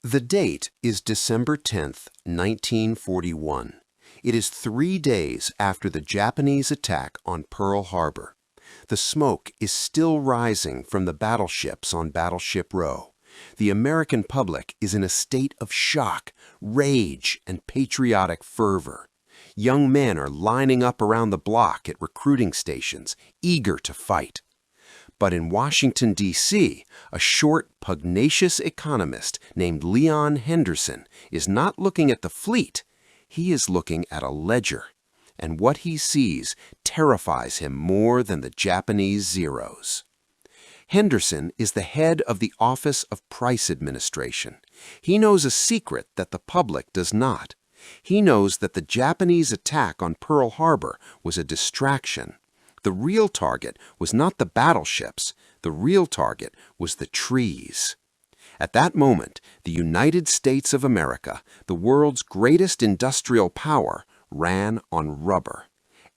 The date is December 10th, 1941. It is 3 days after the Japanese attack on Pearl Harbor. The smoke is still rising from the battleships on Battleship Row. The American public is in a state of shock, rage, and patriotic fervor. Young men are lining up around the block at recruiting stations, eager to fight. But in Washington, D.C., a short, pugnacious economist named Leon Henderson is not looking at the fleet. He is looking at a ledger. And what he sees terrifies him more than the Japanese Zeros. Henderson is the head of the Office of Price Administration. He knows a secret that the public does not. He knows that the Japanese attack on Pearl Harbor was a distraction. The real target was not the battleships. The real target was the trees. At that moment, the United States of America, the world's greatest industrial power, ran on rubber.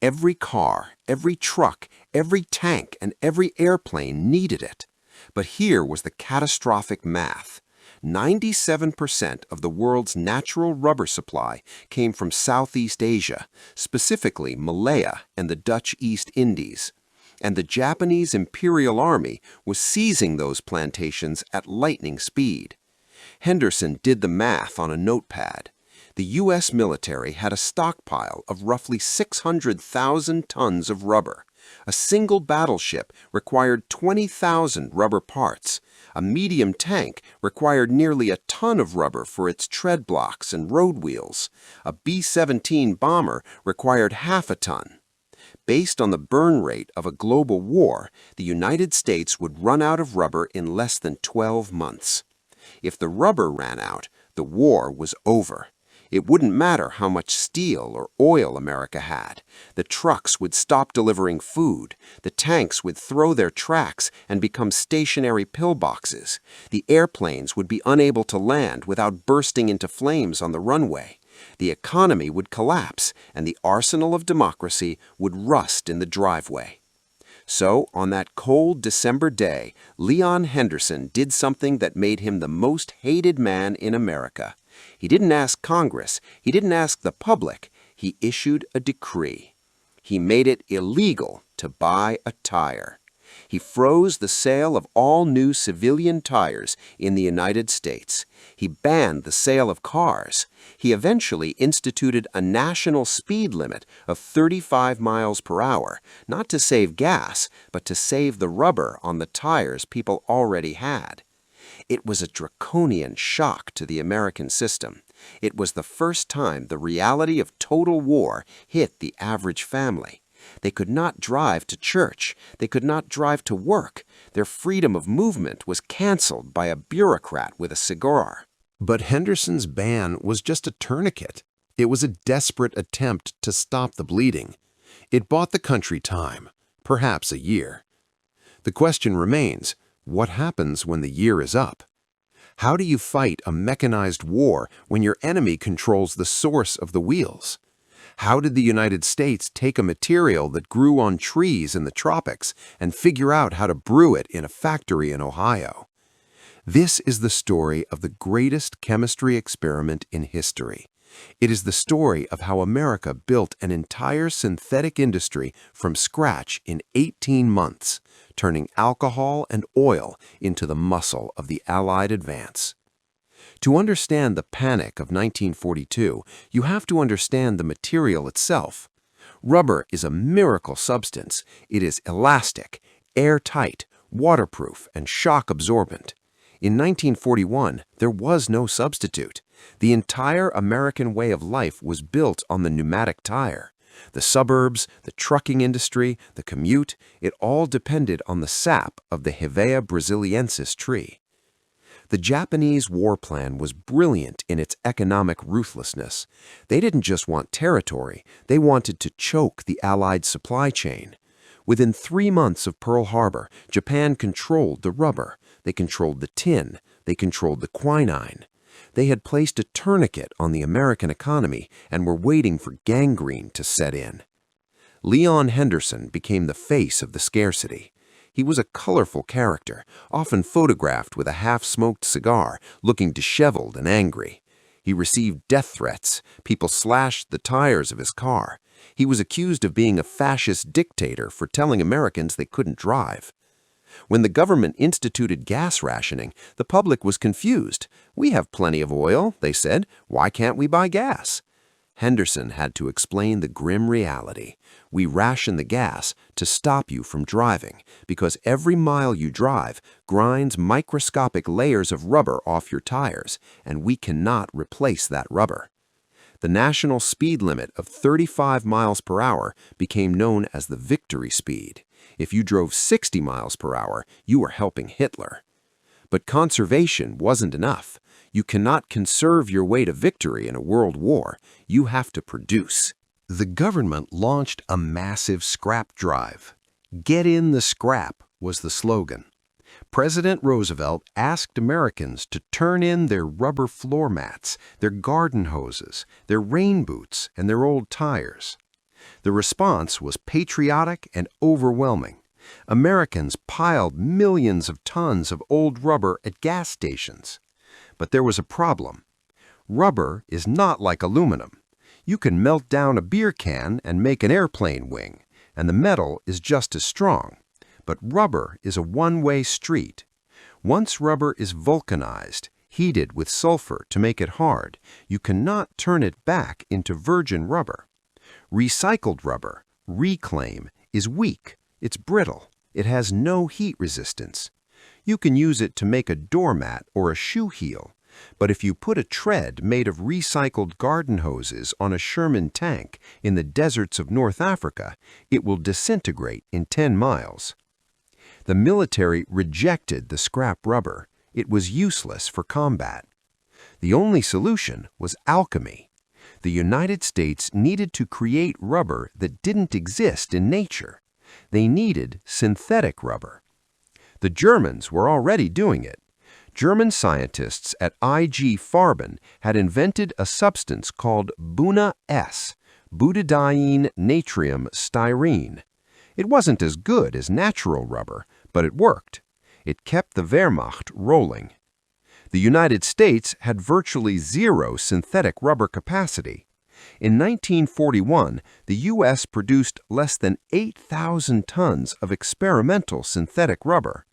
Every car, every truck, every tank, and every airplane needed it. But here was the catastrophic math. 97% of the world's natural rubber supply came from Southeast Asia, specifically Malaya and the Dutch East Indies. And the Japanese Imperial Army was seizing those plantations at lightning speed. Henderson did the math on a notepad. The U.S. military had a stockpile of roughly 600,000 tons of rubber. A single battleship required 20,000 rubber parts. A medium tank required nearly a ton of rubber for its tread blocks and road wheels. A B-17 bomber required half a ton. Based on the burn rate of a global war, the United States would run out of rubber in less than 12 months. If the rubber ran out, the war was over. It wouldn't matter how much steel or oil America had. The trucks would stop delivering food. The tanks would throw their tracks and become stationary pillboxes. The airplanes would be unable to land without bursting into flames on the runway. The economy would collapse, and the arsenal of democracy would rust in the driveway. So, on that cold December day, Leon Henderson did something that made him the most hated man in America. He didn't ask Congress. He didn't ask the public. He issued a decree. He made it illegal to buy a tire. He froze the sale of all new civilian tires in the United States. He banned the sale of cars. He eventually instituted a national speed limit of 35 miles per hour, not to save gas, but to save the rubber on the tires people already had. It was a draconian shock to the American system. It was the first time the reality of total war hit the average family. They could not drive to church. They could not drive to work. Their freedom of movement was canceled by a bureaucrat with a cigar. But Henderson's ban was just a tourniquet. It was a desperate attempt to stop the bleeding. It bought the country time, perhaps a year. The question remains, what happens when the year is up? How do you fight a mechanized war when your enemy controls the source of the wheels? How did the United States take a material that grew on trees in the tropics and figure out how to brew it in a factory in Ohio? This is the story of the greatest chemistry experiment in history. It is the story of how America built an entire synthetic industry from scratch in 18 months, turning alcohol and oil into the muscle of the Allied advance. To understand the panic of 1942, you have to understand the material itself. Rubber is a miracle substance. It is elastic, airtight, waterproof, and shock absorbent. In 1941, there was no substitute. The entire American way of life was built on the pneumatic tire. The suburbs, the trucking industry, the commute, it all depended on the sap of the Hevea brasiliensis tree. The Japanese war plan was brilliant in its economic ruthlessness. They didn't just want territory, they wanted to choke the Allied supply chain. Within 3 months of Pearl Harbor, Japan controlled the rubber, they controlled the tin, they controlled the quinine. They had placed a tourniquet on the American economy and were waiting for gangrene to set in. Leon Henderson became the face of the scarcity. He was a colorful character, often photographed with a half-smoked cigar, looking disheveled and angry. He received death threats. People slashed the tires of his car. He was accused of being a fascist dictator for telling Americans they couldn't drive. When the government instituted gas rationing, the public was confused. "We have plenty of oil," they said. "Why can't we buy gas?" Henderson had to explain the grim reality. "We ration the gas to stop you from driving, because every mile you drive grinds microscopic layers of rubber off your tires, and we cannot replace that rubber." The national speed limit of 35 miles per hour became known as the victory speed. If you drove 60 miles per hour, you were helping Hitler. But conservation wasn't enough. You cannot conserve your way to victory in a world war. You have to produce. The government launched a massive scrap drive. "Get in the scrap" was the slogan. President Roosevelt asked Americans to turn in their rubber floor mats, their garden hoses, their rain boots, and their old tires. The response was patriotic and overwhelming. Americans piled millions of tons of old rubber at gas stations. But there was a problem. Rubber is not like aluminum. You can melt down a beer can and make an airplane wing, and the metal is just as strong. But rubber is a one-way street. Once rubber is vulcanized, heated with sulfur to make it hard, you cannot turn it back into virgin rubber. Recycled rubber, reclaim, is weak. It's brittle. It has no heat resistance. You can use it to make a doormat or a shoe heel, but if you put a tread made of recycled garden hoses on a Sherman tank in the deserts of North Africa, it will disintegrate in 10 miles. The military rejected the scrap rubber. It was useless for combat. The only solution was alchemy. The United States needed to create rubber that didn't exist in nature. They needed synthetic rubber. The Germans were already doing it. German scientists at IG Farben had invented a substance called Buna-S, butadiene natrium styrene. It wasn't as good as natural rubber, but it worked. It kept the Wehrmacht rolling. The United States had virtually zero synthetic rubber capacity. In 1941, the U.S. produced less than 8,000 tons of experimental synthetic rubber.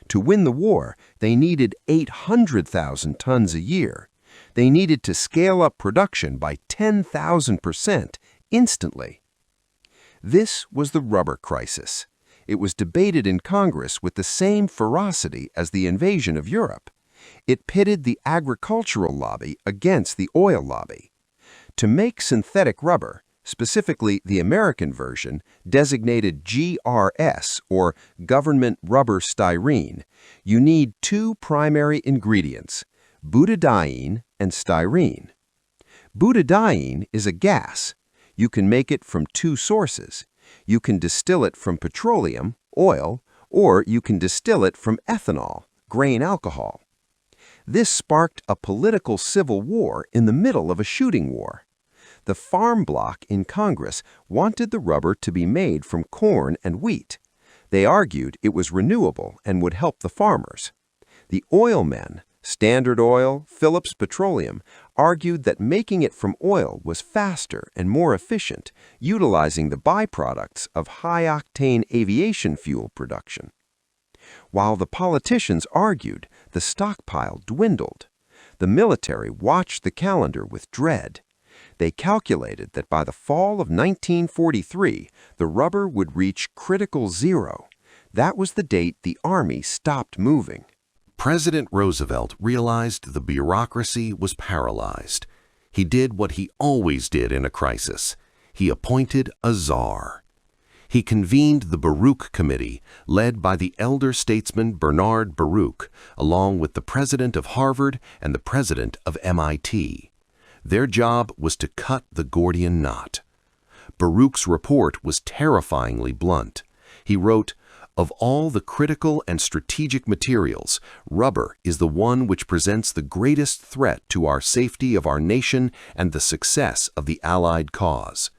To win the war, they needed 800,000 tons a year. They needed to scale up production by 10,000% instantly. This was the rubber crisis. It was debated in Congress with the same ferocity as the invasion of Europe. It pitted the agricultural lobby against the oil lobby. To make synthetic rubber, specifically the American version, designated GRS, or Government Rubber Styrene, you need two primary ingredients, butadiene and styrene. Butadiene is a gas. You can make it from two sources. You can distill it from petroleum, oil, or you can distill it from ethanol, grain alcohol. This sparked a political civil war in the middle of a shooting war. The farm bloc in Congress wanted the rubber to be made from corn and wheat. They argued it was renewable and would help the farmers. The oil men, Standard Oil, Phillips Petroleum, argued that making it from oil was faster and more efficient, utilizing the byproducts of high-octane aviation fuel production. While the politicians argued, the stockpile dwindled. The military watched the calendar with dread. They calculated that by the fall of 1943, the rubber would reach critical zero. That was the date the Army stopped moving. President Roosevelt realized the bureaucracy was paralyzed. He did what he always did in a crisis. He appointed a czar. He convened the Baruch Committee, led by the elder statesman Bernard Baruch, along with the president of Harvard and the president of MIT. Their job was to cut the Gordian knot. Baruch's report was terrifyingly blunt. He wrote, "Of all the critical and strategic materials, rubber is the one which presents the greatest threat to our safety of our nation and the success of the Allied cause.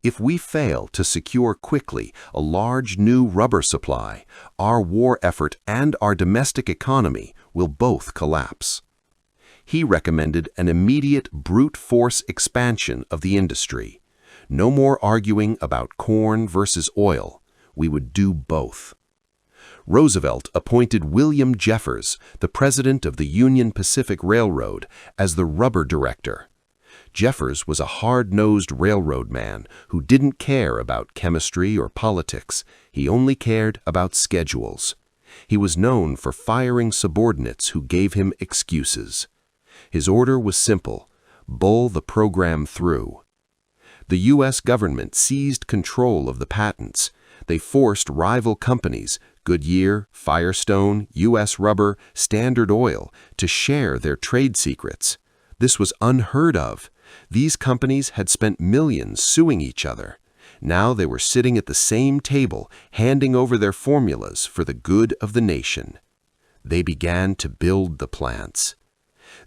If we fail to secure quickly a large new rubber supply, our war effort and our domestic economy will both collapse. He recommended an immediate brute force expansion of the industry. No more arguing about corn versus oil. We would do both. Roosevelt appointed William Jeffers, the president of the Union Pacific Railroad, as the rubber director. Jeffers was a hard-nosed railroad man who didn't care about chemistry or politics. He only cared about schedules. He was known for firing subordinates who gave him excuses. His order was simple: bull the program through. The U.S. government seized control of the patents. They forced rival companies, Goodyear, Firestone, U.S. Rubber, Standard Oil, to share their trade secrets. This was unheard of. These companies had spent millions suing each other. Now they were sitting at the same table, handing over their formulas for the good of the nation. They began to build the plants.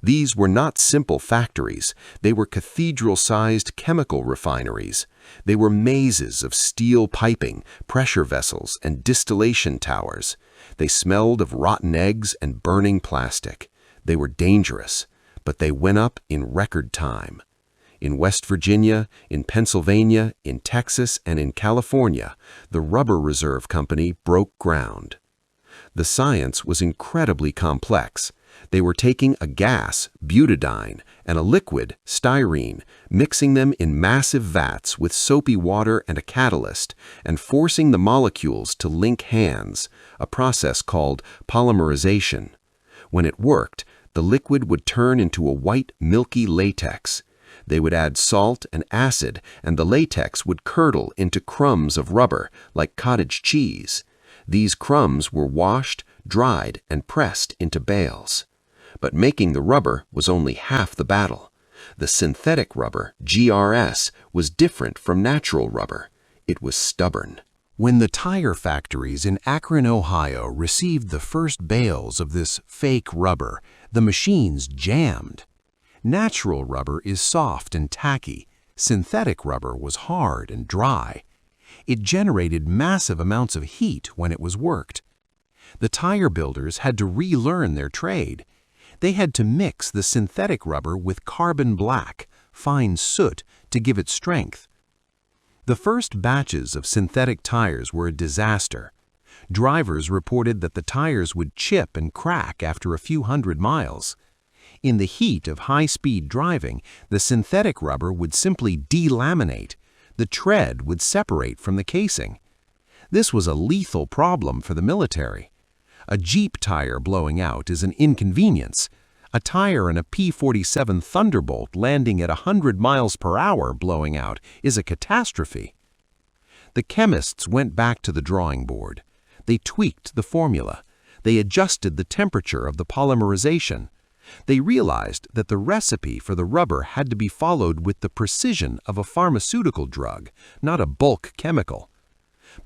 These were not simple factories. They were cathedral-sized chemical refineries. They were mazes of steel piping, pressure vessels, and distillation towers. They smelled of rotten eggs and burning plastic. They were dangerous, but they went up in record time. In West Virginia, in Pennsylvania, in Texas, and in California, the Rubber Reserve Company broke ground. The science was incredibly complex. They were taking a gas, butadiene, and a liquid, styrene, mixing them in massive vats with soapy water and a catalyst, and forcing the molecules to link hands, a process called polymerization. When it worked, the liquid would turn into a white, milky latex. They would add salt and acid, and the latex would curdle into crumbs of rubber, like cottage cheese. These crumbs were washed, dried, and pressed into bales. But making the rubber was only half the battle. The synthetic rubber, GRS, was different from natural rubber. It was stubborn. When the tire factories in Akron, Ohio received the first bales of this fake rubber, the machines jammed. Natural rubber is soft and tacky. Synthetic rubber was hard and dry. It generated massive amounts of heat when it was worked. The tire builders had to relearn their trade. They had to mix the synthetic rubber with carbon black, fine soot, to give it strength. The first batches of synthetic tires were a disaster. Drivers reported that the tires would chip and crack after a few hundred miles. In the heat of high-speed driving, the synthetic rubber would simply delaminate. The tread would separate from the casing. This was a lethal problem for the military. A Jeep tire blowing out is an inconvenience. A tire in a P-47 Thunderbolt landing at 100 miles per hour blowing out is a catastrophe. The chemists went back to the drawing board. They tweaked the formula. They adjusted the temperature of the polymerization. They realized that the recipe for the rubber had to be followed with the precision of a pharmaceutical drug, not a bulk chemical.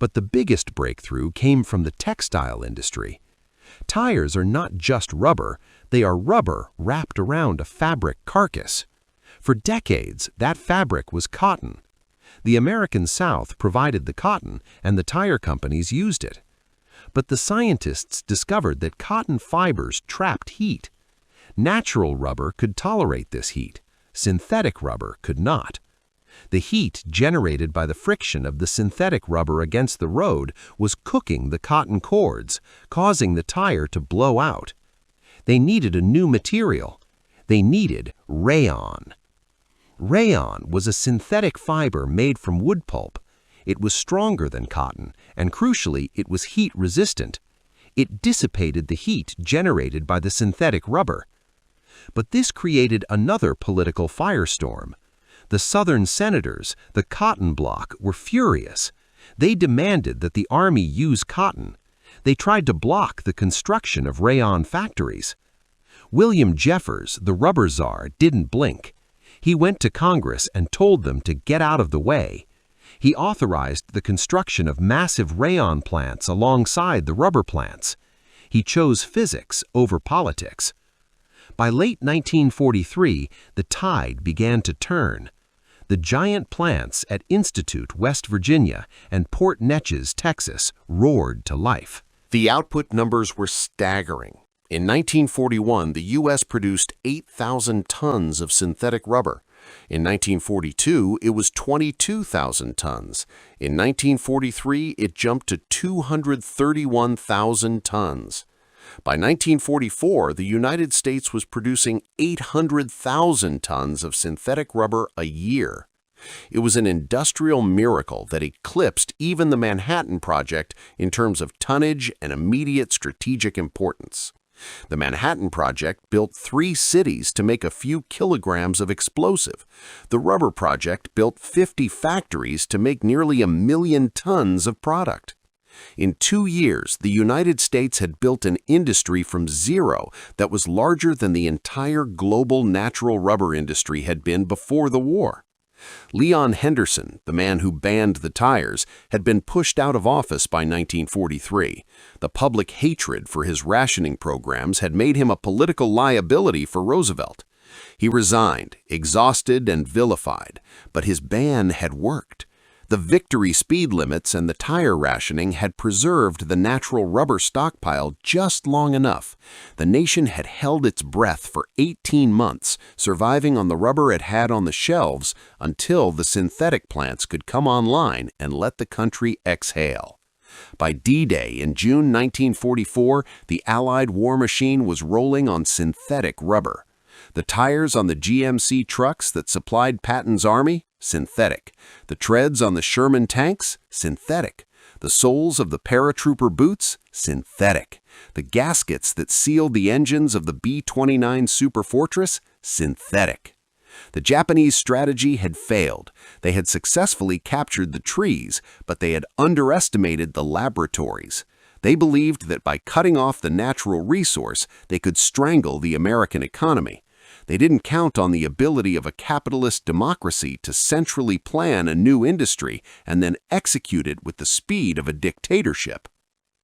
But the biggest breakthrough came from the textile industry. Tires are not just rubber, they are rubber wrapped around a fabric carcass. For decades, that fabric was cotton. The American South provided the cotton, and the tire companies used it. But the scientists discovered that cotton fibers trapped heat. Natural rubber could tolerate this heat. Synthetic rubber could not. The heat generated by the friction of the synthetic rubber against the road was cooking the cotton cords, causing the tire to blow out. They needed a new material. They needed rayon. Rayon was a synthetic fiber made from wood pulp. It was stronger than cotton, and crucially, it was heat-resistant. It dissipated the heat generated by the synthetic rubber. But this created another political firestorm. The Southern senators, the Cotton Bloc, were furious. They demanded that the Army use cotton. They tried to block the construction of rayon factories. William Jeffers, the rubber czar, didn't blink. He went to Congress and told them to get out of the way. He authorized the construction of massive rayon plants alongside the rubber plants. He chose physics over politics. By late 1943, the tide began to turn. The giant plants at Institute, West Virginia, and Port Neches, Texas, roared to life. The output numbers were staggering. In 1941, the U.S. produced 8,000 tons of synthetic rubber. In 1942, it was 22,000 tons. In 1943, it jumped to 231,000 tons. By 1944, the United States was producing 800,000 tons of synthetic rubber a year. It was an industrial miracle that eclipsed even the Manhattan Project in terms of tonnage and immediate strategic importance. The Manhattan Project built 3 cities to make a few kilograms of explosive. The Rubber Project built 50 factories to make nearly 1 million tons of product. In 2 years, the United States had built an industry from zero that was larger than the entire global natural rubber industry had been before the war. Leon Henderson, the man who banned the tires, had been pushed out of office by 1943. The public hatred for his rationing programs had made him a political liability for Roosevelt. He resigned, exhausted and vilified, but his ban had worked. The victory speed limits and the tire rationing had preserved the natural rubber stockpile just long enough. The nation had held its breath for 18 months, surviving on the rubber it had on the shelves until the synthetic plants could come online and let the country exhale. By D-Day in June 1944, the Allied war machine was rolling on synthetic rubber. The tires on the GMC trucks that supplied Patton's army? Synthetic. The treads on the Sherman tanks? Synthetic. The soles of the paratrooper boots? Synthetic. The gaskets that sealed the engines of the B-29 Superfortress? Synthetic. The Japanese strategy had failed. They had successfully captured the trees, but they had underestimated the laboratories. They believed that by cutting off the natural resource, they could strangle the American economy. They didn't count on the ability of a capitalist democracy to centrally plan a new industry and then execute it with the speed of a dictatorship.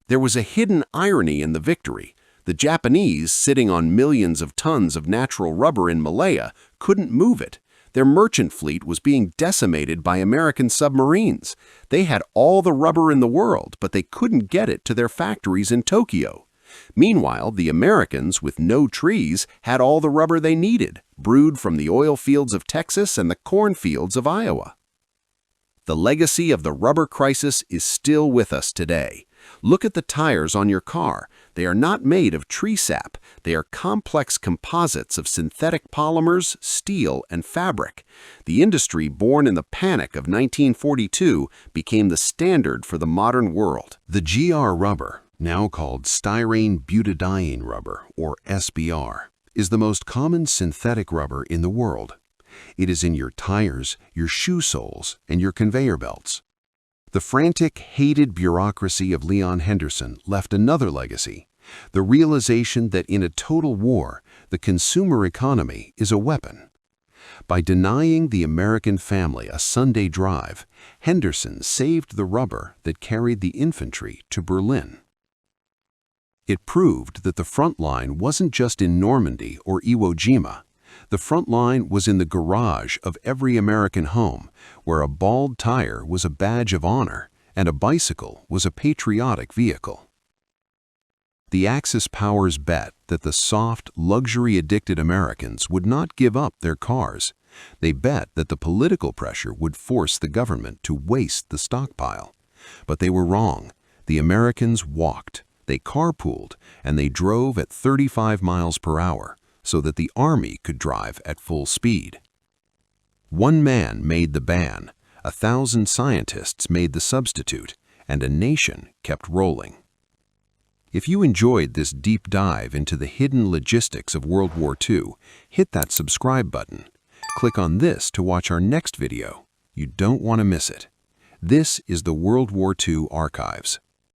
There was a hidden irony in the victory. The Japanese, sitting on millions of tons of natural rubber in Malaya, couldn't move it. Their merchant fleet was being decimated by American submarines. They had all the rubber in the world, but they couldn't get it to their factories in Tokyo. Meanwhile, the Americans, with no trees, had all the rubber they needed, brewed from the oil fields of Texas and the cornfields of Iowa. The legacy of the rubber crisis is still with us today. Look at the tires on your car. They are not made of tree sap. They are complex composites of synthetic polymers, steel, and fabric. The industry born in the panic of 1942 became the standard for the modern world. The GR rubber, now called styrene butadiene rubber, or SBR, is the most common synthetic rubber in the world. It is in your tires, your shoe soles, and your conveyor belts. The frantic, hated bureaucracy of Leon Henderson left another legacy: the realization that in a total war, the consumer economy is a weapon. By denying the American family a Sunday drive, Henderson saved the rubber that carried the infantry to Berlin. It proved that the front line wasn't just in Normandy or Iwo Jima. The front line was in the garage of every American home, where a bald tire was a badge of honor and a bicycle was a patriotic vehicle. The Axis powers bet that the soft, luxury-addicted Americans would not give up their cars. They bet that the political pressure would force the government to waste the stockpile. But they were wrong. The Americans walked. They carpooled, and they drove at 35 miles per hour so that the army could drive at full speed. One man made the ban, 1,000 scientists made the substitute, and a nation kept rolling. If you enjoyed this deep dive into the hidden logistics of World War II, hit that subscribe button. Click on this to watch our next video. You don't want to miss it. This is the World War II Archives.